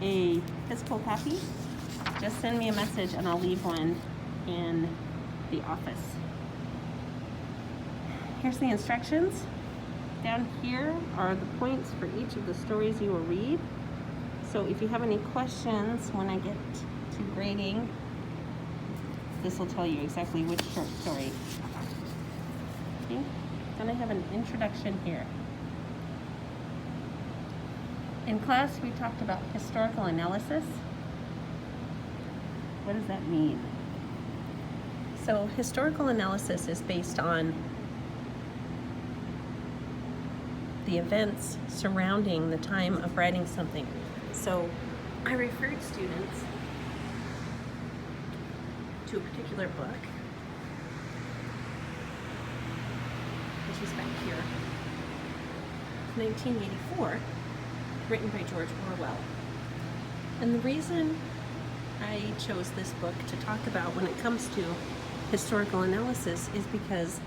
a physical copy, just send me a message and I'll leave one in the office. Here's the instructions. Down here are the points for each of the stories you will read. So if you have any questions when I get to grading, this will tell you exactly which short story. Okay, then I have an introduction here. In class, we talked about historical analysis. What does that mean? So historical analysis is based on the events surrounding the time of writing something. So I referred students to a particular book, which is back here, 1984, written by George Orwell. And the reason I chose this book to talk about when it comes to historical analysis is because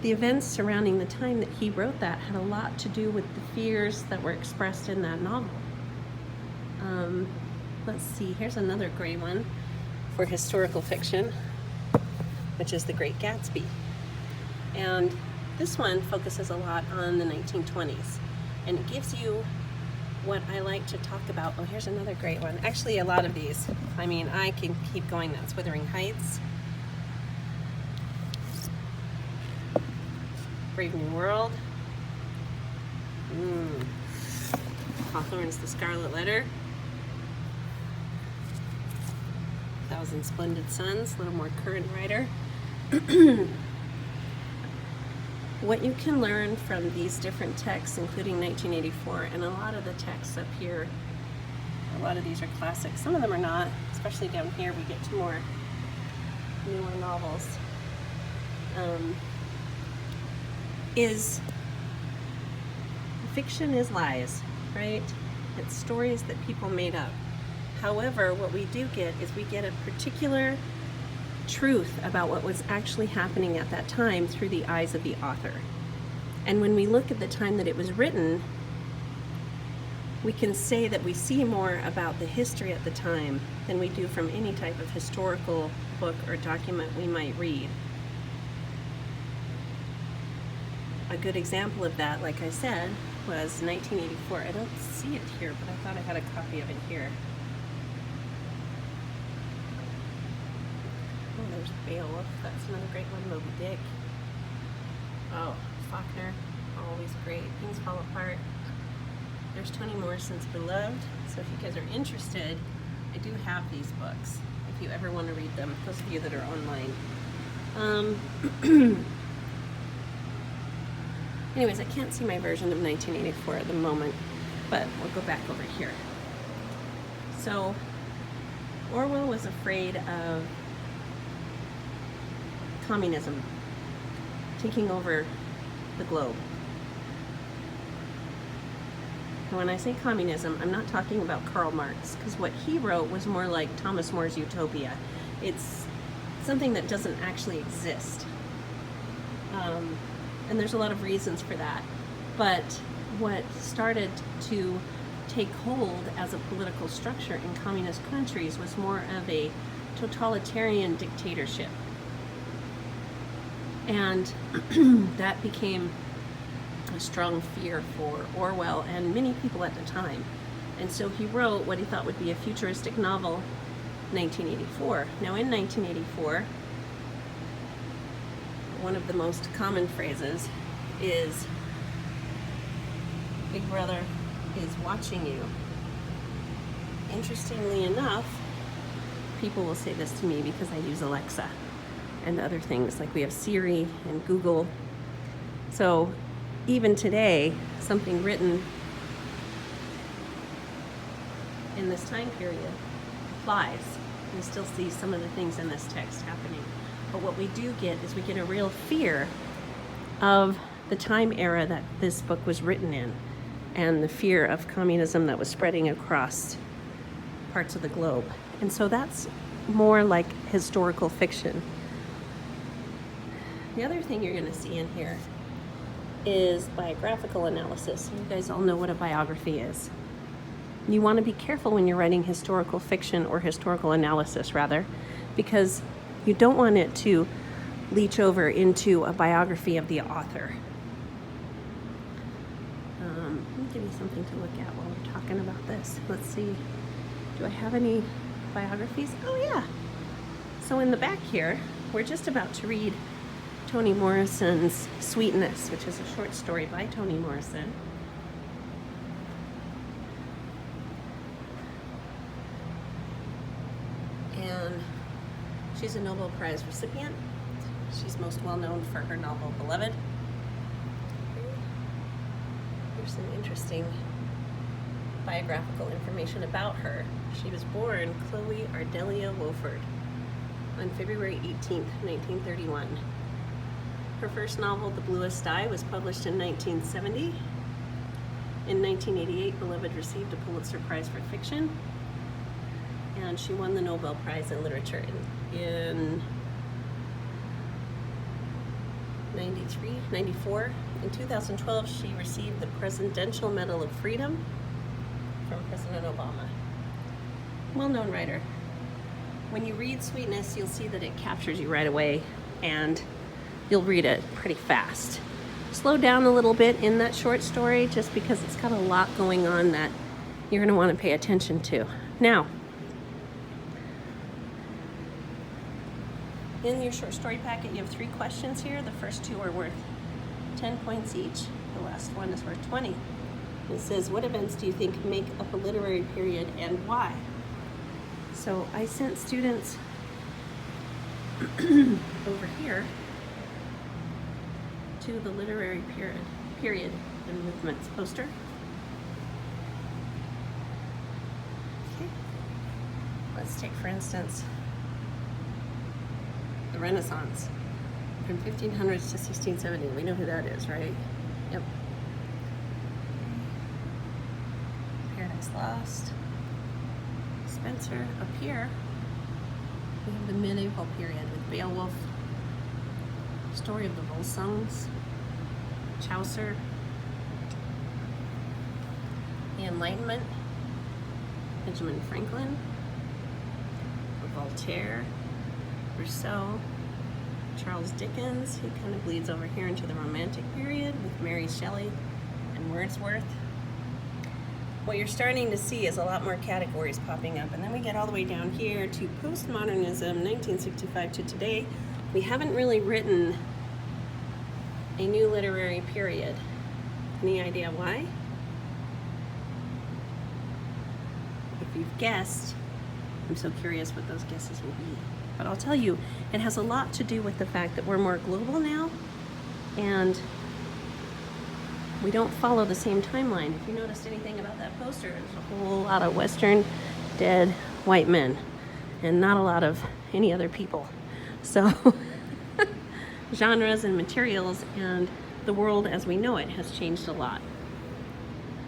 the events surrounding the time that he wrote that had a lot to do with the fears that were expressed in that novel. Let's see, here's another gray one for historical fiction, which is The Great Gatsby. And this one focuses a lot on the 1920s, and it gives you what I like to talk about. Oh, here's another great one. Actually, a lot of these. I mean, I can keep going. That's Wuthering Heights, Brave New World, Hawthorne's The Scarlet Letter, Thousand Splendid Suns, a little more current writer. What you can learn from these different texts, including 1984, and a lot of the texts up here, a lot of these are classics. Some of them are not, especially down here we get to more newer novels, is fiction is lies, right? It's stories that people made up. However, what we do get is we get a particular truth about what was actually happening at that time through the eyes of the author. And when we look at the time that it was written, we can say that we see more about the history at the time than we do from any type of historical book or document we might read. A good example of that, like I said, was 1984. I don't see it here, but I thought I had a copy of it here. Oh, there's Beowulf. That's another great one. Moby Dick. Oh, Faulkner. Always great. Things Fall Apart. There's Toni Morrison's Beloved. So if you guys are interested, I do have these books if you ever want to read them, those of you that are online. Anyways, I can't see my version of 1984 at the moment, but we'll go back over here. So Orwell was afraid of communism taking over the globe. And when I say communism, I'm not talking about Karl Marx, because what he wrote was more like Thomas More's Utopia. It's something that doesn't actually exist. And there's a lot of reasons for that. But what started to take hold as a political structure in communist countries was more of a totalitarian dictatorship. And that became a strong fear for Orwell and many people at the time. And so he wrote what he thought would be a futuristic novel, 1984. Now in 1984, one of the most common phrases is, Big Brother is watching you. Interestingly enough, people will say this to me because I use Alexa and other things, like we have Siri and Google. So even today, something written in this time period applies. We still see some of the things in this text happening. But what we do get is we get a real fear of the time era that this book was written in, and the fear of communism that was spreading across parts of the globe. And so that's more like historical fiction. The other thing you're going to see in here is biographical analysis. You guys all know what a biography is. You want to be careful when you're writing historical fiction or historical analysis, rather, because you don't want it to leach over into a biography of the author. Let me give you something to look at while we're talking about this. Let's see. Do I have any biographies? Oh, yeah. So in the back here, we're just about to read Toni Morrison's Sweetness, which is a short story by Toni Morrison. And she's a Nobel Prize recipient. She's most well known for her novel Beloved. Here's some interesting biographical information about her. She was born Chloe Ardelia Wofford on February 18th, 1931. Her first novel, The Bluest Eye, was published in 1970. In 1988, Beloved received a Pulitzer Prize for fiction, and she won the Nobel Prize in Literature in 93, 94. In 2012, she received the Presidential Medal of Freedom from President Obama. Well-known writer. When you read Sweetness, you'll see that it captures you right away, and you'll read it pretty fast. Slow down a little bit in that short story just because it's got a lot going on that you're going to want to pay attention to. Now, in your short story packet, you have 3 questions here. The first 2 are worth 10 points each. The last one is worth 20. It says, what events do you think make up a literary period and why? So I sent students over here to the literary period and movements poster. Okay. Let's take, for instance, the Renaissance from 1500s to 1670. We know who that is, right? Yep. Paradise Lost. Spencer. Up here, we have the medieval period with Beowulf, Story of the Volsungs, Chaucer, the Enlightenment, Benjamin Franklin, Voltaire, Rousseau, Charles Dickens. He kind of bleeds over here into the Romantic period with Mary Shelley and Wordsworth. What you're starting to see is a lot more categories popping up, and then we get all the way down here to postmodernism, 1965 to today. We haven't really written a new literary period. Any idea why? If you've guessed, I'm so curious what those guesses will be. But I'll tell you, it has a lot to do with the fact that we're more global now, and we don't follow the same timeline. If you noticed anything about that poster, there's a whole lot of Western dead white men and not a lot of any other people. So genres and materials and the world as we know it has changed a lot.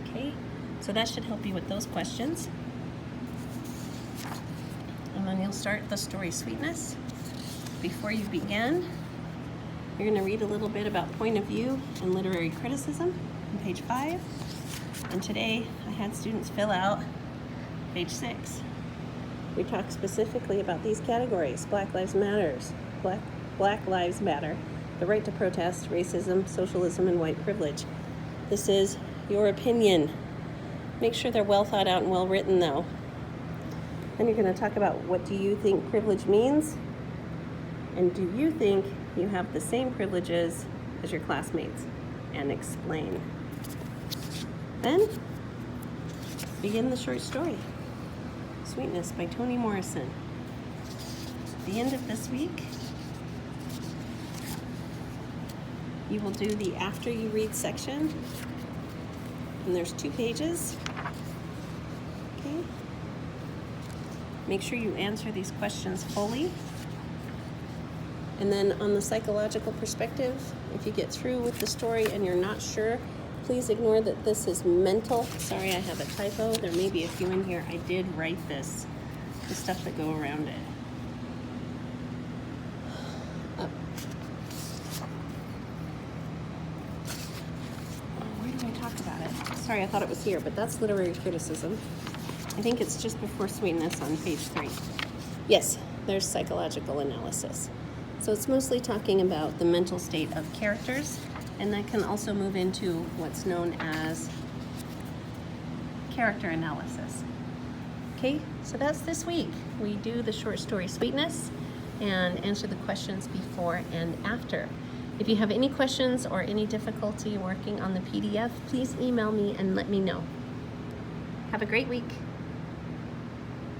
Okay, so that should help you with those questions. And then you'll start the story Sweetness. Before you begin, you're going to read a little bit about point of view and literary criticism on page 5. And today I had students fill out page 6. We talk specifically about these categories: Black Lives Matter, the right to protest, racism, socialism, and white privilege. This is your opinion. Make sure they're well thought out and well written though. Then you're going to talk about what do you think privilege means, and do you think you have the same privileges as your classmates, and explain. Then begin the short story, Sweetness by Toni Morrison. At the end of this week, you will do the after you read section, and there's 2 pages. Okay. Make sure you answer these questions fully. And then on the psychological perspective, if you get through with the story and you're not sure, please ignore that this is mental. Sorry, I have a typo. There may be a few in here. I did write this, the stuff that go around it. Where do I talk about it? sorry, I thought it was here, but that's literary criticism. I think it's just before sweetness on page 3. Yes, there's psychological analysis. So it's mostly talking about the mental state of characters, and that can also move into what's known as character analysis. Okay, so that's this week. We do the short story Sweetness and answer the questions before and after. If you have any questions or any difficulty working on the PDF, please email me and let me know. Have a great week.